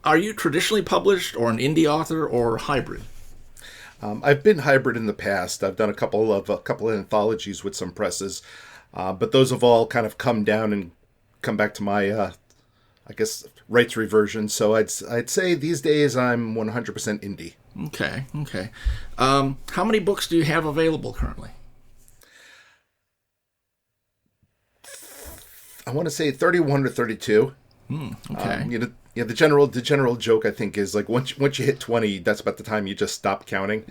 Are you traditionally published or an indie author or hybrid? I've been hybrid in the past. I've done a couple of anthologies with some presses, but those have all kind of come down and come back to my, I guess, rights reversion. So I'd say these days I'm 100% indie. Okay. How many books do you have available currently? I want to say 31 or 32. Okay. The general joke, I think, is like once you hit 20, that's about the time you just stop counting.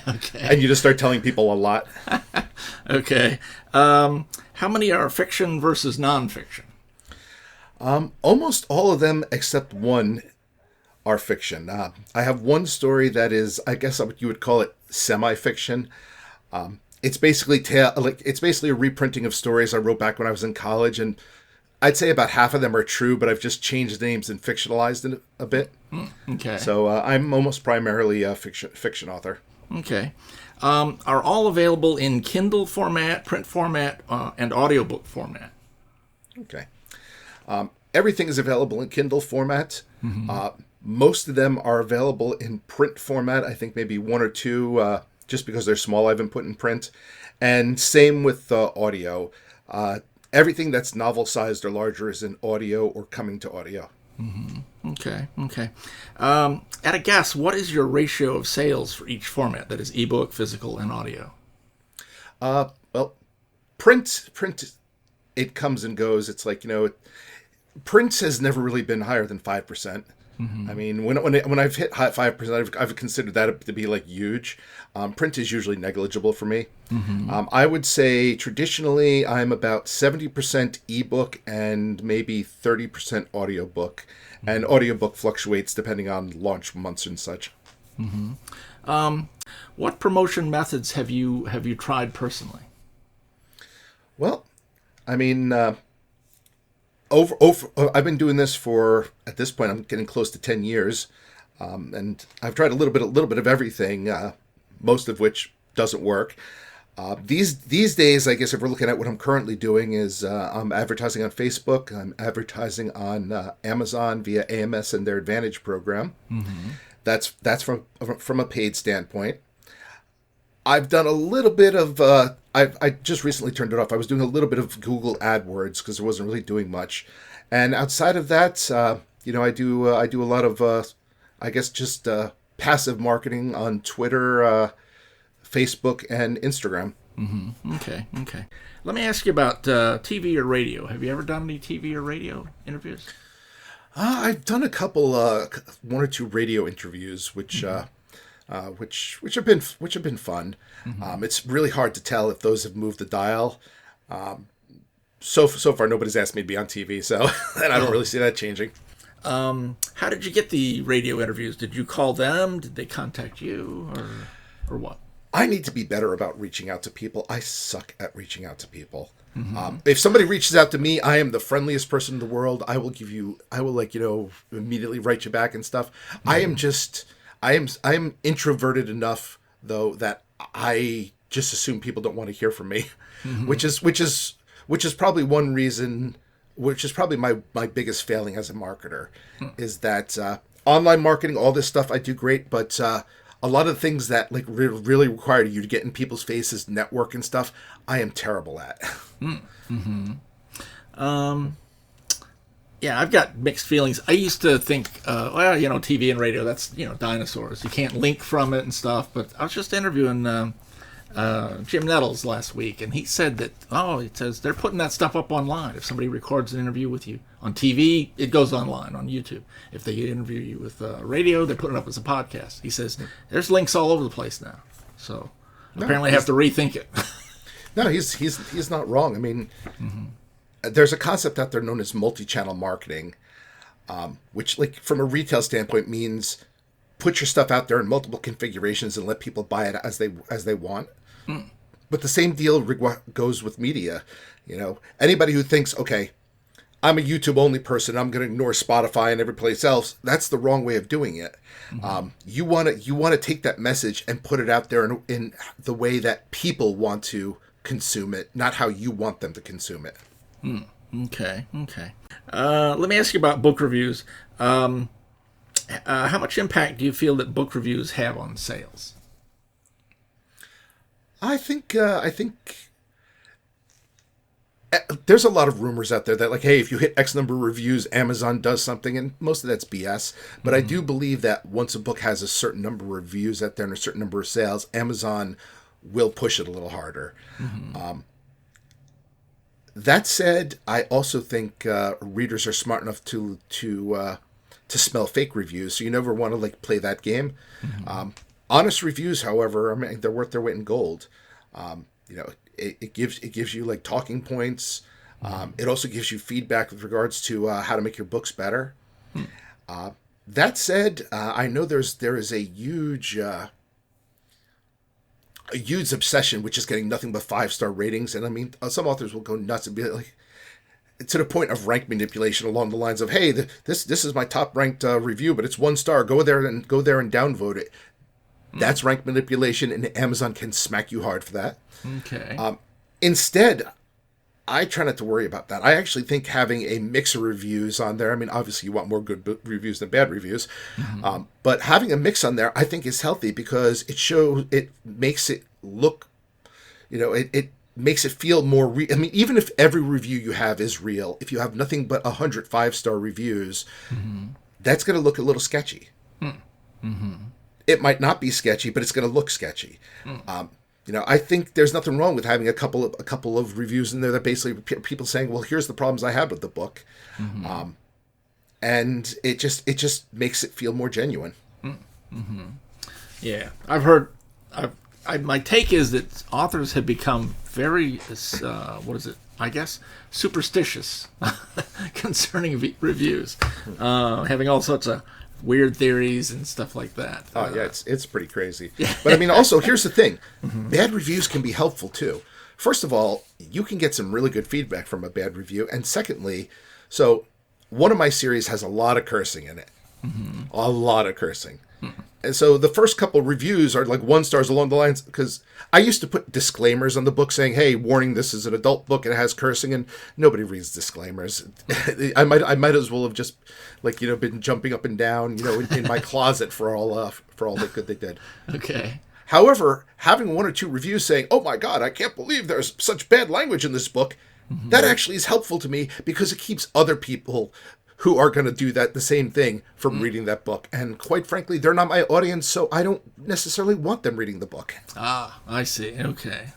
Okay. And you just start telling people a lot. Okay. How many are fiction versus nonfiction? Almost all of them except one are fiction. I have one story that is, I guess you would call it semi-fiction. It's basically a reprinting of stories I wrote back when I was in college, and I'd say about half of them are true, but I've just changed the names and fictionalized it a bit. Okay. So I'm almost primarily a fiction author. Okay. Are all available in Kindle format, print format, and audiobook format? Okay. Everything is available in Kindle format. Most of them are available in print format. I think maybe one or two, just because they're small, I haven't put in print. And same with audio. Everything that's novel-sized or larger is in audio or coming to audio. Okay. At a guess, what is your ratio of sales for each format? That is ebook, physical, and audio. Well, print, it comes and goes. It's like, print has never really been higher than 5%. I mean, when I've hit 5%, I've considered that to be like huge. Print is usually negligible for me. I would say traditionally I'm about 70% ebook and maybe 30% audiobook. And audiobook fluctuates depending on launch months and such. What promotion methods have you tried personally? Well, I mean, I've been doing this for, at this point, I'm getting close to 10 years, and I've tried a little bit of everything, most of which doesn't work. These days, I guess if we're looking at what I'm currently doing is I'm advertising on Facebook, I'm advertising on Amazon via AMS and their Advantage program. That's from a paid standpoint. I've done a little bit of, I just recently turned it off. I was doing a little bit of Google AdWords because I wasn't really doing much. And outside of that, I do a lot of, I guess, just passive marketing on Twitter, Facebook, and Instagram. Okay. Let me ask you about TV or radio. Have you ever done any TV or radio interviews? I've done a couple, one or two radio interviews, which have been fun. It's really hard to tell if those have moved the dial. So far, nobody's asked me to be on TV, so and I don't really see that changing. How did you get the radio interviews? Did you call them? Did they contact you, or what? I need to be better about reaching out to people. I suck at reaching out to people. If somebody reaches out to me, I am the friendliest person in the world. I will immediately write you back and stuff. I am introverted enough though that I just assume people don't want to hear from me, which is probably one reason, which is probably my biggest failing as a marketer, is that online marketing, all this stuff I do great, but a lot of the things that like really require you to get in people's faces, network and stuff, I am terrible at. Yeah, I've got mixed feelings. I used to think, TV and radio, that's, dinosaurs. You can't link from it and stuff. But I was just interviewing Jim Nettles last week, and he said that, it says they're putting that stuff up online. If somebody records an interview with you on TV, it goes online on YouTube. If they interview you with radio, they put it up as a podcast. He says there's links all over the place now. So apparently I have to rethink it. No, he's not wrong. I mean, there's a concept out there known as multi-channel marketing, which, like, from a retail standpoint, means put your stuff out there in multiple configurations and let people buy it as they want. But the same deal goes with media. Anybody who thinks, okay, I'm a YouTube only person, I'm going to ignore Spotify and every place else, that's the wrong way of doing it. You want to take that message and put it out there in the way that people want to consume it, not how you want them to consume it. Okay. Let me ask you about book reviews. How much impact do you feel that book reviews have on sales? I think there's a lot of rumors out there that, like, hey, if you hit X number of reviews, Amazon does something, and most of that's BS. But I do believe that once a book has a certain number of reviews out there and a certain number of sales, Amazon will push it a little harder. That said, I also think readers are smart enough to smell fake reviews, so you never want to like play that game. Honest reviews, however, I mean, they're worth their weight in gold. It gives you like talking points. It also gives you feedback with regards to how to make your books better. That said, I know there is a huge obsession with just getting nothing but 5-star ratings, and I mean, some authors will go nuts and be like, to the point of rank manipulation along the lines of, hey, this is my top ranked review, but it's 1 star. Go there and downvote it. That's rank manipulation, and Amazon can smack you hard for that. Okay. Instead, I try not to worry about that. I actually think having a mix of reviews on there, I mean, obviously you want more good reviews than bad reviews, but having a mix on there, I think is healthy because it makes it look, it makes it feel more real. I mean, even if every review you have is real, if you have nothing but 100 5-star reviews, that's going to look a little sketchy. It might not be sketchy, but it's going to look sketchy. I think there's nothing wrong with having a couple of reviews in there that basically people saying, well, here's the problems I had with the book. And it just makes it feel more genuine. Yeah, I've heard. My take is that authors have become very, I guess, superstitious concerning reviews, having all sorts of weird theories and stuff like that. Oh yeah, it's pretty crazy. But I mean, also here's the thing: bad reviews can be helpful too. First of all, you can get some really good feedback from a bad review, and secondly, so one of my series has a lot of cursing in it, a lot of cursing. And so the first couple of reviews are like 1 stars along the lines, because I used to put disclaimers on the book saying, hey, warning, this is an adult book and it has cursing, and nobody reads disclaimers. I might as well have just been jumping up and down, in my closet for all the good they did. Okay. However, having 1 or 2 reviews saying, oh my God, I can't believe there's such bad language in this book, that actually is helpful to me because it keeps other people who are going to do the same thing from reading that book. And quite frankly, they're not my audience, so I don't necessarily want them reading the book. Ah, I see. Okay.